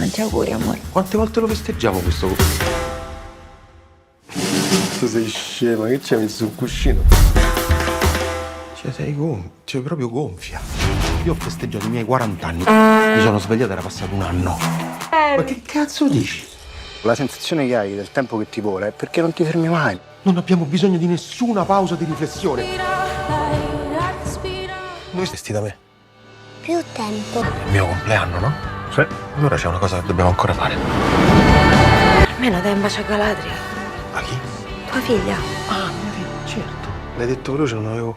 Tanti auguri, amore. Quante volte lo festeggiamo questo? Tu sei scema, che c'è messo sul cuscino? Sei proprio gonfia. Io ho festeggiato i miei 40 anni. Mi sono svegliato, era passato un anno. Ma che cazzo dici? La sensazione che hai del tempo che ti vola è perché non ti fermi mai. Non abbiamo bisogno di nessuna pausa di riflessione. Noi vesti da me. Più tempo. È il mio compleanno, no? Sì. Allora c'è una cosa che dobbiamo ancora fare. Almeno dai un bacio a Galadriel, A chi? tua figlia. Ah, mia figlia, certo. L'hai detto veloce, non avevo...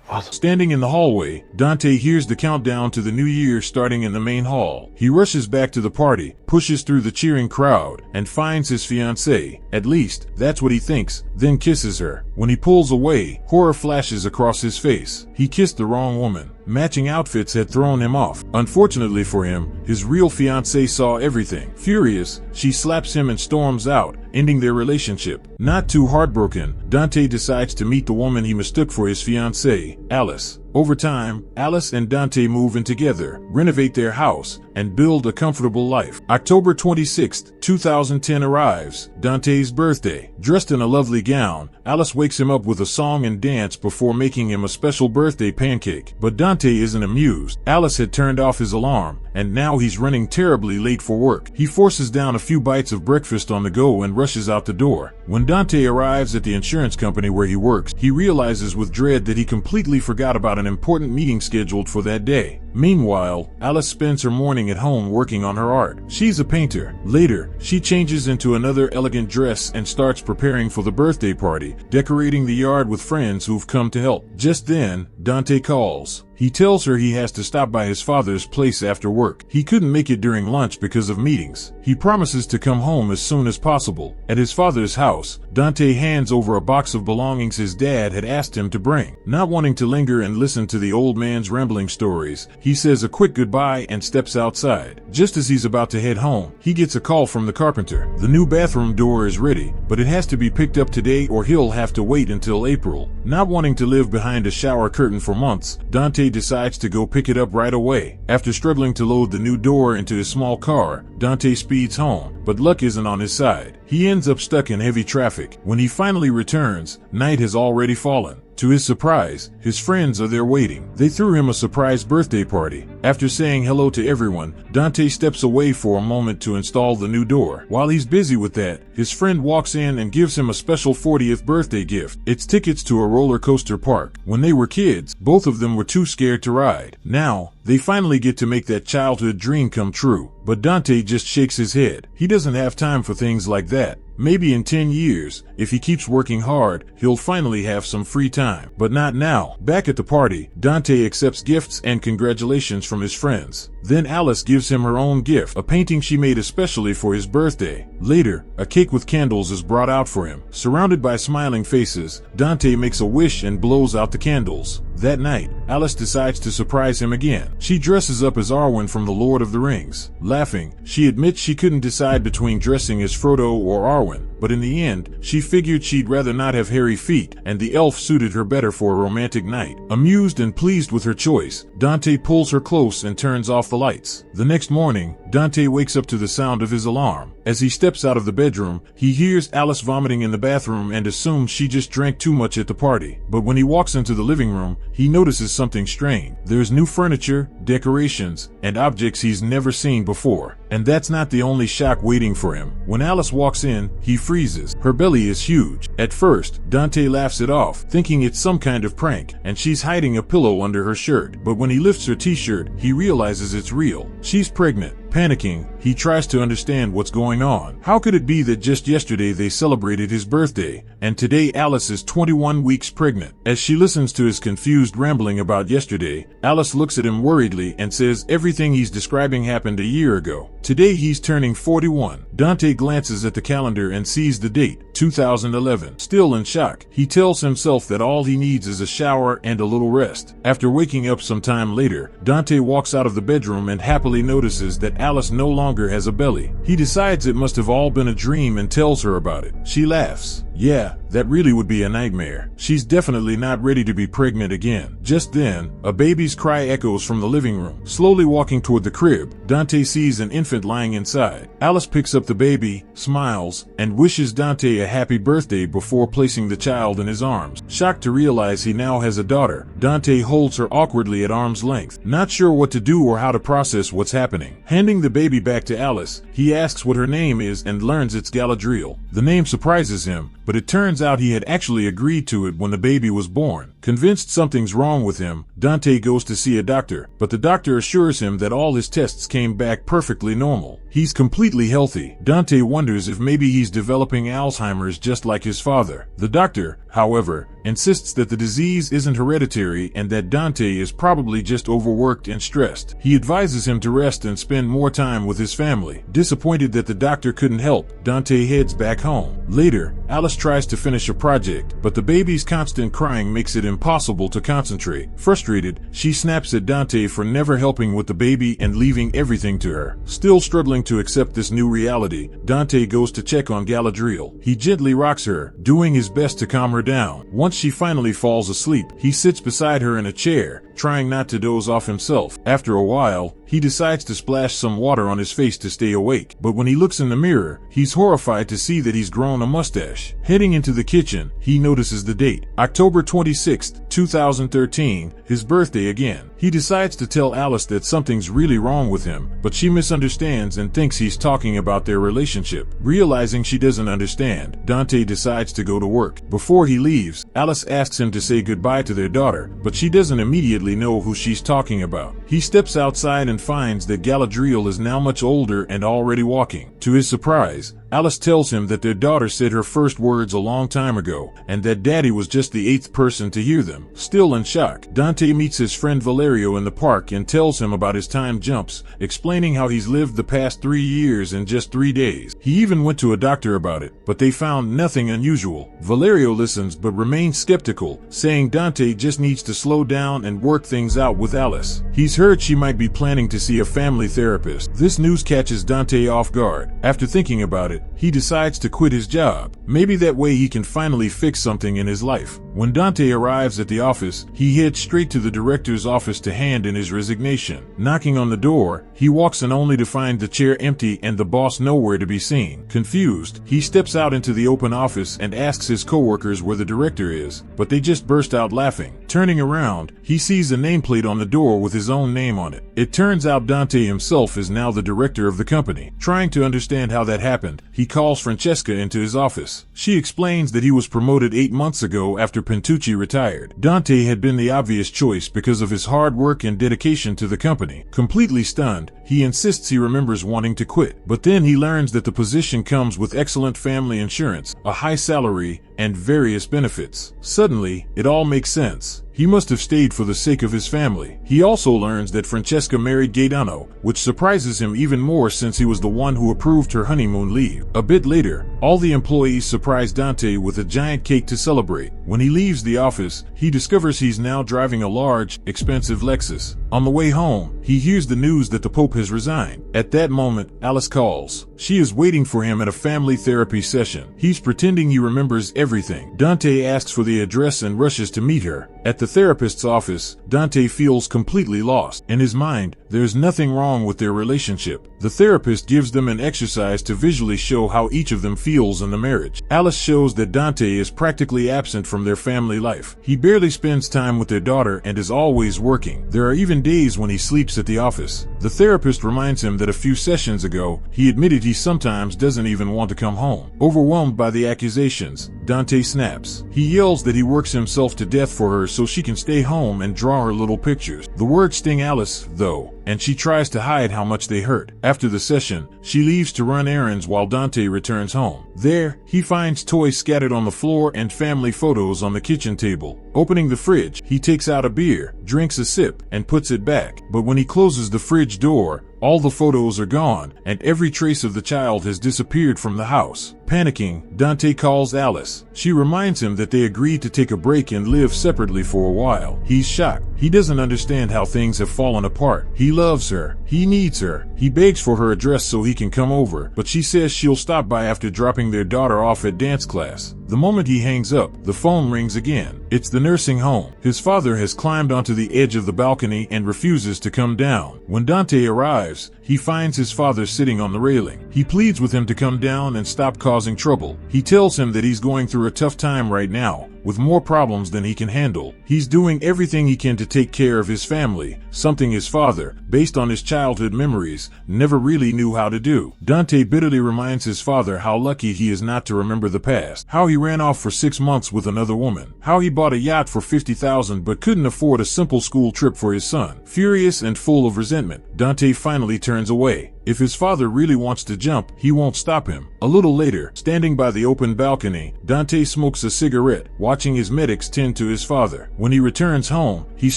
Vado. Standing in the hallway, Dante hears the countdown to the new year starting in the main hall. He rushes back to the party, pushes through the cheering crowd, and finds his fiancée. At least, that's what he thinks, then kisses her. When he pulls away, horror flashes across his face. He kissed the wrong woman. Matching outfits had thrown him off. Unfortunately for him, his real fiancée saw everything. Furious, she slaps him and storms out, ending their relationship. Not too heartbroken, Dante decides to meet the woman he mistook for his fiancée, Alice. Over time, Alice and Dante move in together, renovate their house, and build a comfortable life. October 26, 2010 arrives, Dante's birthday. Dressed in a lovely gown, Alice wakes him up with a song and dance before making him a special birthday pancake. But Dante isn't amused. Alice had turned off his alarm, and now he's running terribly late for work. He forces down a few bites of breakfast on the go and rushes out the door. When Dante arrives at the insurance company where he works, he realizes with dread that he completely forgot about an important meeting scheduled for that day. Meanwhile, Alice spends her morning at home working on her art. She's a painter. Later, she changes into another elegant dress and starts preparing for the birthday party, decorating the yard with friends who've come to help. Just then, Dante calls. He tells her he has to stop by his father's place after work. He couldn't make it during lunch because of meetings. He promises to come home as soon as possible. At his father's house, Dante hands over a box of belongings his dad had asked him to bring. Not wanting to linger and listen to the old man's rambling stories, he says a quick goodbye and steps outside. Just as he's about to head home, he gets a call from the carpenter. The new bathroom door is ready, but it has to be picked up today or he'll have to wait until April. Not wanting to live behind a shower curtain for months, Dante decides to go pick it up right away. After struggling to load the new door into his small car, Dante speeds home, but luck isn't on his side. He ends up stuck in heavy traffic. When he finally returns, night has already fallen. To his surprise, his friends are there waiting. They threw him a surprise birthday party. After saying hello to everyone, Dante steps away for a moment to install the new door. While he's busy with that, his friend walks in and gives him a special 40th birthday gift. It's tickets to a roller coaster park. When they were kids, both of them were too scared to ride. Now, they finally get to make that childhood dream come true. But Dante just shakes his head. He doesn't have time for things like that. Maybe in 10 years, if he keeps working hard, he'll finally have some free time. But not now. Back at the party, Dante accepts gifts and congratulations from his friends. Then Alice gives him her own gift, a painting she made especially for his birthday. Later, a cake with candles is brought out for him. Surrounded by smiling faces, Dante makes a wish and blows out the candles. That night, Alice decides to surprise him again. She dresses up as Arwen from The Lord of the Rings. Laughing, she admits she couldn't decide between dressing as Frodo or Arwen, but in the end, she figured she'd rather not have hairy feet, and the elf suited her better for a romantic night. Amused and pleased with her choice, Dante pulls her close and turns off the lights. The next morning, Dante wakes up to the sound of his alarm. As he steps out of the bedroom, he hears Alice vomiting in the bathroom and assumes she just drank too much at the party. But when he walks into the living room, he notices something strange. There's new furniture, decorations, and objects he's never seen before. And that's not the only shock waiting for him. When Alice walks in, he freezes. Her belly is huge. At first, Dante laughs it off, thinking it's some kind of prank, and she's hiding a pillow under her shirt. But when he lifts her t-shirt, he realizes it's real. She's pregnant. Panicking, he tries to understand what's going on. How could it be that just yesterday they celebrated his birthday, and today Alice is 21 weeks pregnant? As she listens to his confused rambling about yesterday, Alice looks at him worriedly and says everything he's describing happened a year ago. Today he's turning 41. Dante glances at the calendar and sees the date, 2011. Still in shock, he tells himself that all he needs is a shower and a little rest. After waking up some time later, Dante walks out of the bedroom and happily notices that Alice no longer has a belly. He decides it must have all been a dream and tells her about it. She laughs. Yeah, that really would be a nightmare. She's definitely not ready to be pregnant again. Just then, a baby's cry echoes from the living room. Slowly walking toward the crib, Dante sees an infant lying inside. Alice picks up the baby, smiles, and wishes Dante a happy birthday before placing the child in his arms. Shocked to realize he now has a daughter, Dante holds her awkwardly at arm's length, not sure what to do or how to process what's happening. Handing the baby back to Alice, he asks what her name is and learns it's Galadriel. The name surprises him, but it turns out he had actually agreed to it when the baby was born. Convinced something's wrong with him, Dante goes to see a doctor, but the doctor assures him that all his tests came back perfectly normal. He's completely healthy. Dante wonders if maybe he's developing Alzheimer's just like his father. The doctor, however, insists that the disease isn't hereditary and that Dante is probably just overworked and stressed. He advises him to rest and spend more time with his family. Disappointed that the doctor couldn't help, Dante heads back home. Later, Alice tries to finish a project, but the baby's constant crying makes it impossible to concentrate. Frustrated, she snaps at Dante for never helping with the baby and leaving everything to her. Still struggling to accept this new reality, Dante goes to check on Galadriel. He gently rocks her, doing his best to calm her down. Once she finally falls asleep, he sits beside her in a chair, trying not to doze off himself. After a while, he decides to splash some water on his face to stay awake, but when he looks in the mirror, he's horrified to see that he's grown a mustache. Heading into the kitchen, he notices the date, October 26th, 2013, his birthday again. He decides to tell Alice that something's really wrong with him, but she misunderstands and thinks he's talking about their relationship. Realizing she doesn't understand, Dante decides to go to work. Before he leaves, Alice asks him to say goodbye to their daughter, but she doesn't immediately know who she's talking about. He steps outside and finds that Galadriel is now much older and already walking. To his surprise, Alice tells him that their daughter said her first words a long time ago, and that Daddy was just the 8th person to hear them. Still in shock, Dante meets his friend Valerio in the park and tells him about his time jumps, explaining how he's lived the past 3 years in just 3 days. He even went to a doctor about it, but they found nothing unusual. Valerio listens but remains skeptical, saying Dante just needs to slow down and work things out with Alice. He's heard she might be planning to see a family therapist. This news catches Dante off guard. After thinking about it, he decides to quit his job. Maybe that way he can finally fix something in his life. When Dante arrives at the office, he heads straight to the director's office to hand in his resignation. Knocking on the door, he walks in only to find the chair empty and the boss nowhere to be seen. Confused, he steps out into the open office and asks his coworkers where the director is, but they just burst out laughing. Turning around, he sees a nameplate on the door with his own name on it. It turns out Dante himself is now the director of the company. Trying to understand how that happened, he calls Francesca into his office. She explains that he was promoted 8 months ago after Pintucci retired. Dante had been the obvious choice because of his hard work and dedication to the company. Completely stunned, he insists he remembers wanting to quit, but then he learns that the position comes with excellent family insurance, a high salary, and various benefits. Suddenly, it all makes sense. He must have stayed for the sake of his family. He also learns that Francesca married Gaetano, which surprises him even more since he was the one who approved her honeymoon leave. A bit later, all the employees surprise Dante with a giant cake to celebrate. When he leaves the office, he discovers he's now driving a large, expensive Lexus. On the way home, he hears the news that the Pope has resigned. At that moment, Alice calls. She is waiting for him at a family therapy session. He's pretending he remembers everything. Dante asks for the address and rushes to meet her. At the therapist's office, Dante feels completely lost. In his mind, there's nothing wrong with their relationship. The therapist gives them an exercise to visually show how each of them feels in the marriage. Alice shows that Dante is practically absent from their family life. He barely spends time with their daughter and is always working. There are even days when he sleeps at the office. The therapist reminds him that a few sessions ago, he admitted he sometimes doesn't even want to come home. Overwhelmed by the accusations, Dante snaps. He yells that he works himself to death for her so she can stay home and draw her little pictures. The words sting Alice, though, and she tries to hide how much they hurt. After the session, she leaves to run errands while Dante returns home. There, he finds toys scattered on the floor and family photos on the kitchen table. Opening the fridge, he takes out a beer, drinks a sip, and puts it back. But when he closes the fridge door, all the photos are gone, and every trace of the child has disappeared from the house. Panicking, Dante calls Alice. She reminds him that they agreed to take a break and live separately for a while. He's shocked. He doesn't understand how things have fallen apart. He loves her. He needs her. He begs for her address so he can come over, but she says she'll stop by after dropping their daughter off at dance class. The moment he hangs up, the phone rings again. It's the nursing home. His father has climbed onto the edge of the balcony and refuses to come down. When Dante arrives, he finds his father sitting on the railing. He pleads with him to come down and stop causing trouble. He tells him that he's going through a tough time right now, with more problems than he can handle. He's doing everything he can to take care of his family, something his father, based on his childhood memories, never really knew how to do. Dante bitterly reminds his father how lucky he is not to remember the past, how he ran off for 6 months with another woman, how he bought a yacht for $50,000 but couldn't afford a simple school trip for his son. Furious and full of resentment, Dante finally turns away. If his father really wants to jump, he won't stop him. A little later, standing by the open balcony, Dante smokes a cigarette, watching his medics tend to his father. When he returns home, he's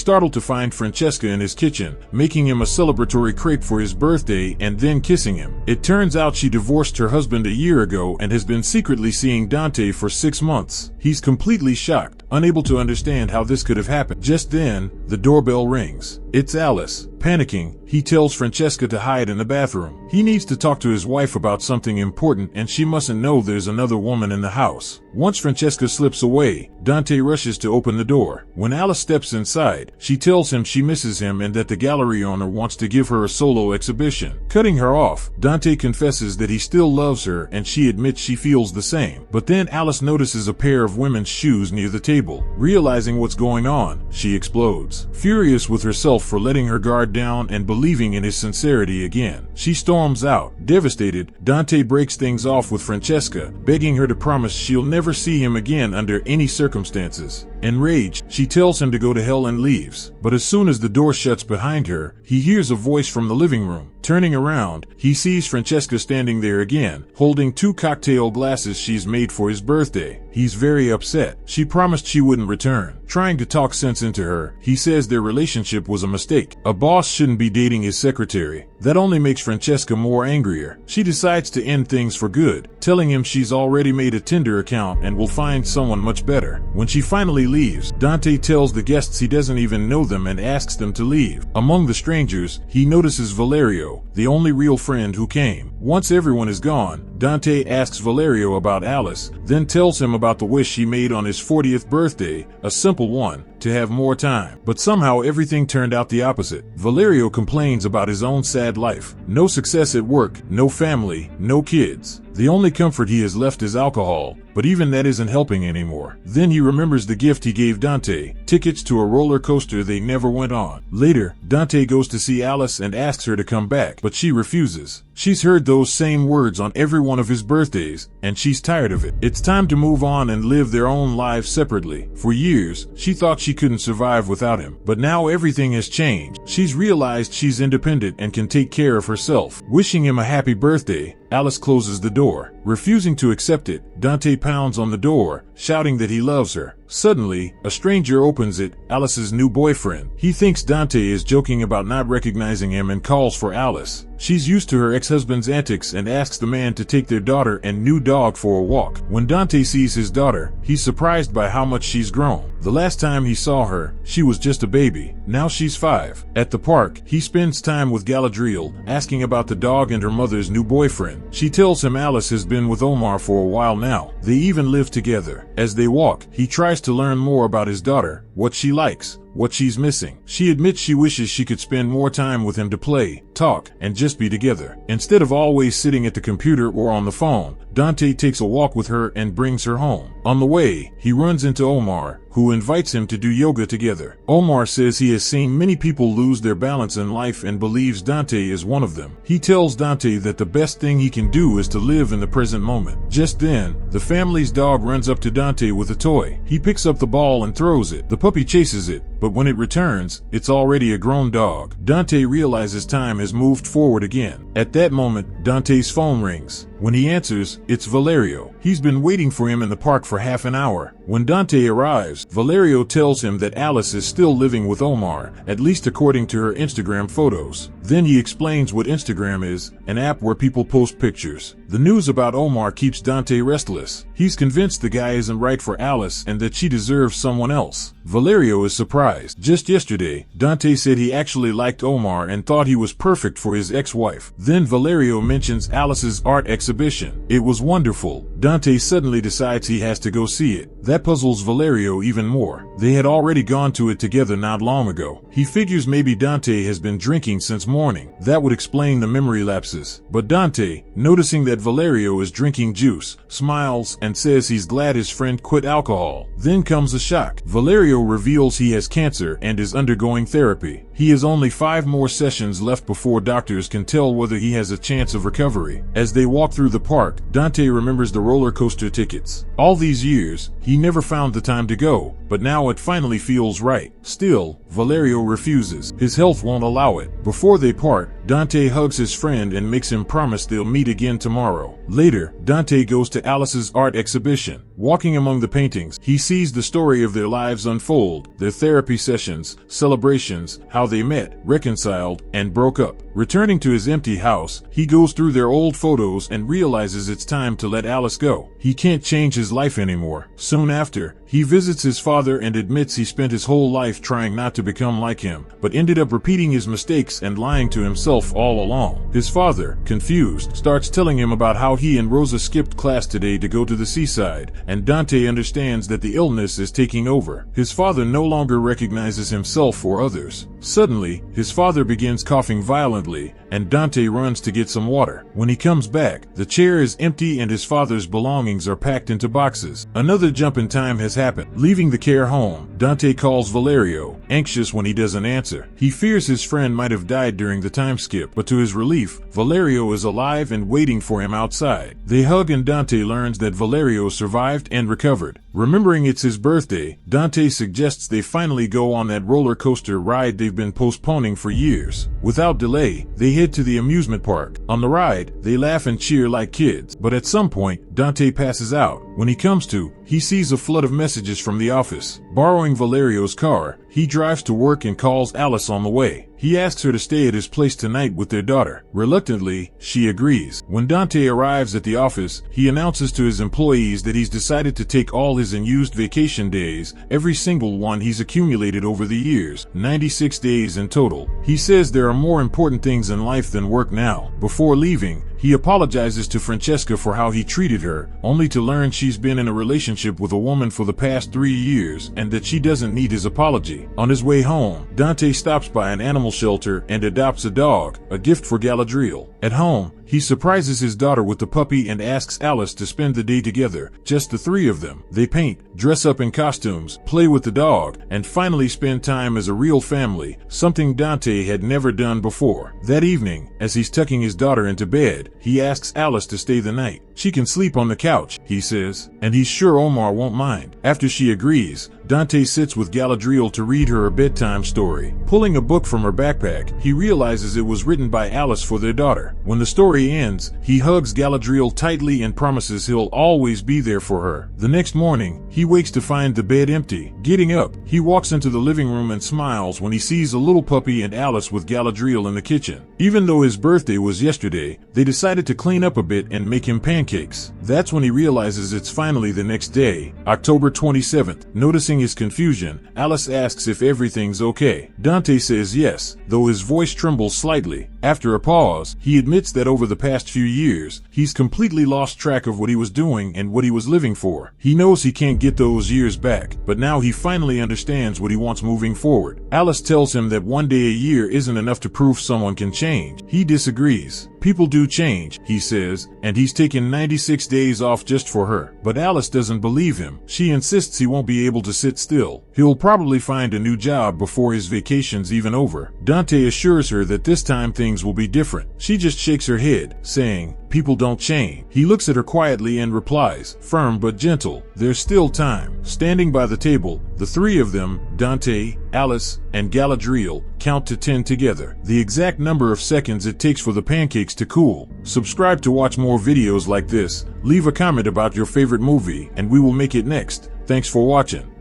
startled to find Francesca in his kitchen, making him a celebratory crepe for his birthday and then kissing him. It turns out she divorced her husband a year ago and has been secretly seeing Dante for 6 months. He's completely shocked, unable to understand how this could have happened. Just then, the doorbell rings. It's Alice. Panicking, he tells Francesca to hide in the bathroom. He needs to talk to his wife about something important and she mustn't know there's another woman in the house. Once Francesca slips away, Dante rushes to open the door. When Alice steps inside, she tells him she misses him and that the gallery owner wants to give her a solo exhibition. Cutting her off, Dante confesses that he still loves her and she admits she feels the same. But then Alice notices a pair of women's shoes near the table. Realizing what's going on, she explodes. Furious with herself for letting her guard down and believing in his sincerity again, she storms out. Devastated, Dante breaks things off with Francesca, begging her to promise she'll never see him again under any circumstances. Enraged, she tells him to go to hell and leaves. But as soon as the door shuts behind her, he hears a voice from the living room. Turning around, he sees Francesca standing there again, holding 2 cocktail glasses she's made for his birthday. He's very upset. She promised she wouldn't return. Trying to talk sense into her, he says their relationship was a mistake. A boss shouldn't be dating his secretary. That only makes Francesca more angrier. She decides to end things for good, telling him she's already made a Tinder account and will find someone much better. When she finally leaves, Dante tells the guests he doesn't even know them and asks them to leave. Among the strangers, he notices Valerio, the only real friend who came. Once everyone is gone, Dante asks Valerio about Alice, then tells him about the wish he made on his 40th birthday, a simple one, to have more time. But somehow everything turned out the opposite. Valerio complains about his own sad life. No success at work, no family, no kids. The only comfort he has left is alcohol, but even that isn't helping anymore. Then he remembers the gift he gave Dante, tickets to a roller coaster they never went on. Later, Dante goes to see Alice and asks her to come back, but she refuses. She's heard those same words on every one of his birthdays, and she's tired of it. It's time to move on and live their own lives separately. For years, she thought she couldn't survive without him, but now everything has changed. She's realized she's independent and can take care of herself. Wishing him a happy birthday, Alice closes the door. Refusing to accept it, Dante pounds on the door, shouting that he loves her. Suddenly, a stranger opens it, Alice's new boyfriend. He thinks Dante is joking about not recognizing him and calls for Alice. She's used to her ex-husband's antics and asks the man to take their daughter and new dog for a walk. When Dante sees his daughter, he's surprised by how much she's grown. The last time he saw her, she was just a baby. Now she's 5. At the park, he spends time with Galadriel, asking about the dog and her mother's new boyfriend. She tells him Alice has been with Omar for a while now. They even live together. As they walk, he tries to learn more about his daughter, what she likes, what she's missing. She admits she wishes she could spend more time with him to play, talk, and just be together. Instead of always sitting at the computer or on the phone, Dante takes a walk with her and brings her home. On the way, he runs into Omar, who invites him to do yoga together. Omar says he has seen many people lose their balance in life and believes Dante is one of them. He tells Dante that the best thing he can do is to live in the present moment. Just then, the family's dog runs up to Dante with a toy. He picks up the ball and throws it. The puppy chases it, but when it returns, it's already a grown dog. Dante realizes time has moved forward again. At that moment, Dante's phone rings. When he answers, it's Valerio. He's been waiting for him in the park for half an hour. When Dante arrives, Valerio tells him that Alice is still living with Omar, at least according to her Instagram photos. Then he explains what Instagram is, an app where people post pictures. The news about Omar keeps Dante restless. He's convinced the guy isn't right for Alice and that she deserves someone else. Valerio is surprised. Just yesterday, Dante said he actually liked Omar and thought he was perfect for his ex-wife. Then Valerio mentions Alice's art exhibition. It was wonderful. Dante suddenly decides he has to go see it. That puzzles Valerio even more. They had already gone to it together not long ago. He figures maybe Dante has been drinking since morning. That would explain the memory lapses. But Dante, noticing that Valerio is drinking juice, smiles and says he's glad his friend quit alcohol. Then comes a shock. Valerio reveals he has cancer and is undergoing therapy. He has only 5 more sessions left before doctors can tell whether he has a chance of recovery. As they walk through the park, Dante remembers the roller coaster tickets. All these years, he never found the time to go, but now it finally feels right. Still, Valerio refuses. His health won't allow it. Before they part, Dante hugs his friend and makes him promise they'll meet again tomorrow. Later, Dante goes to Alice's art exhibition. Walking among the paintings, he sees the story of their lives unfold, their therapy sessions, celebrations, how they met, reconciled, and broke up. Returning to his empty house, he goes through their old photos and realizes it's time to let Alice go. He can't change his life anymore. Soon after, he visits his father and admits he spent his whole life trying not to become like him, but ended up repeating his mistakes and lying to himself all along. His father, confused, starts telling him about how he and Rosa skipped class today to go to the seaside, and Dante understands that the illness is taking over. His father no longer recognizes himself or others. Suddenly, his father begins coughing violently, and Dante runs to get some water. When he comes back, the chair is empty and his father's belongings are packed into boxes. Another jump in time has happened. Leaving the care home, Dante calls Valerio, anxious when he doesn't answer. He fears his friend might have died during the time skip, but to his relief, Valerio is alive and waiting for him outside. They hug and Dante learns that Valerio survived and recovered. Remembering it's his birthday, Dante suggests they finally go on that roller coaster ride they've been postponing for years. Without delay, they head to the amusement park. On the ride, they laugh and cheer like kids, but at some point, Dante passes out. When he comes to, he sees a flood of messages from the office. Borrowing Valerio's car, he drives to work and calls Alice on the way. He asks her to stay at his place tonight with their daughter. Reluctantly, she agrees. When Dante arrives at the office, he announces to his employees that he's decided to take all his unused vacation days, every single one he's accumulated over the years, 96 days in total. He says there are more important things in life than work now. Before leaving, he apologizes to Francesca for how he treated her, only to learn she's been in a relationship with a woman for the past 3 years and that she doesn't need his apology. On his way home, Dante stops by an animal shelter and adopts a dog, a gift for Galadriel. At home, he surprises his daughter with the puppy and asks Alice to spend the day together, just the 3 of them. They paint, dress up in costumes, play with the dog, and finally spend time as a real family, something Dante had never done before. That evening, as he's tucking his daughter into bed, he asks Alice to stay the night. She can sleep on the couch, he says, and he's sure Omar won't mind. After she agrees, Dante sits with Galadriel to read her a bedtime story. Pulling a book from her backpack, he realizes it was written by Alice for their daughter. When the story ends, he hugs Galadriel tightly and promises he'll always be there for her. The next morning, he wakes to find the bed empty. Getting up, he walks into the living room and smiles when he sees a little puppy and Alice with Galadriel in the kitchen. Even though his birthday was yesterday, they decided to clean up a bit and make him pancakes. That's when he realizes it's finally the next day, October 27th. Noticing his confusion, Alice asks if everything's okay. Dante says yes, though his voice trembles slightly. After a pause, he admits that over the past few years, he's completely lost track of what he was doing and what he was living for. He knows he can't get those years back, but now he finally understands what he wants moving forward. Alice tells him that one day a year isn't enough to prove someone can change. He disagrees. People do change, he says, and he's taken 96 days off just for her. But Alice doesn't believe him. She insists he won't be able to sit still. He'll probably find a new job before his vacation's even over. Dante assures her that this time things will be different. She just shakes her head, saying, "People don't change." He looks at her quietly and replies, firm but gentle, "There's still time." Standing by the table, the 3 of them, Dante, Alice, and Galadriel, count to 10 together, the exact number of seconds it takes for the pancakes to cool. Subscribe to watch more videos like this, leave a comment about your favorite movie, and we will make it next. Thanks for watching.